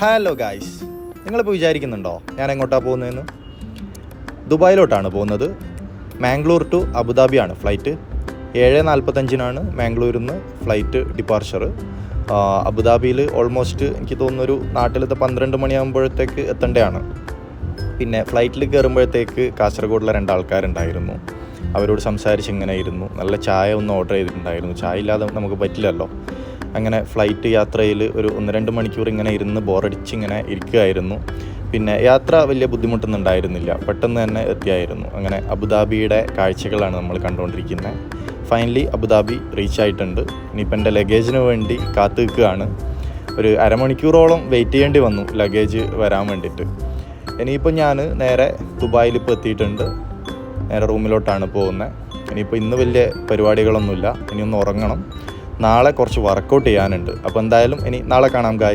Hello guys, നിങ്ങളിപ്പോൾ വിചാരിക്കുന്നുണ്ടോ ഞാൻ എങ്ങോട്ടാണ് പോകുന്നതെന്ന്? ദുബായിലോട്ടാണ് പോകുന്നത്. മാംഗ്ലൂർ ടു അബുദാബിയാണ് ഫ്ലൈറ്റ്. 7:45 മാംഗ്ലൂരിൽ നിന്ന് ഫ്ലൈറ്റ് ഡിപ്പാർച്ചർ. അബുദാബിയിൽ ഓൾമോസ്റ്റ് എനിക്ക് തോന്നുന്നൊരു നാട്ടിലത്തെ 12 മണിയാകുമ്പോഴത്തേക്ക് എത്തേണ്ടതാണ്. പിന്നെ ഫ്ലൈറ്റിൽ കയറുമ്പോഴത്തേക്ക് കാസർഗോഡിലെ 2 ആൾക്കാരുണ്ടായിരുന്നു. അവരോട് സംസാരിച്ച് ഇങ്ങനെ ഇരുന്നു. നല്ല ചായ ഒന്ന് ഓർഡർ ചെയ്തിട്ടുണ്ടായിരുന്നു. ചായ ഇല്ലാതെ നമുക്ക് പറ്റില്ലല്ലോ. അങ്ങനെ ഫ്ലൈറ്റ് യാത്രയിൽ ഒരു 1-2 മണിക്കൂർ ഇങ്ങനെ ഇരുന്ന് ബോറടിച്ച് ഇങ്ങനെ ഇരിക്കുകയായിരുന്നു. പിന്നെ യാത്ര വലിയ ബുദ്ധിമുട്ടൊന്നും ഉണ്ടായിരുന്നില്ല, പെട്ടെന്ന് തന്നെ എത്തിയായിരുന്നു. അങ്ങനെ അബുദാബിയുടെ കാഴ്ചകളാണ് നമ്മൾ കണ്ടുകൊണ്ടിരിക്കുന്നത്. ഫൈനലി അബുദാബി റീച്ച് ആയിട്ടുണ്ട്. ഇനിയിപ്പോൾ എൻ്റെ ലഗേജിന് വേണ്ടി കാത്തു നിൽക്കുകയാണ്. ഒരു അരമണിക്കൂറോളം വെയിറ്റ് ചെയ്യേണ്ടി വന്നു ലഗേജ് വരാൻ വേണ്ടിയിട്ട്. ഇനിയിപ്പോൾ ഞാൻ നേരെ ദുബായിൽ ഇപ്പോൾ എത്തിയിട്ടുണ്ട്. നേരെ റൂമിലോട്ടാണ് പോകുന്നത്. ഇനിയിപ്പോൾ ഇന്ന് വലിയ പരിപാടികളൊന്നുമില്ല. ഇനിയൊന്ന് ഉറങ്ങണം. നാളെ കുറച്ച് വർക്കൗട്ട് ചെയ്യാനുണ്ട്. അപ്പോൾ എന്തായാലും ഇനി നാളെ കാണാം ഗായ്സ്.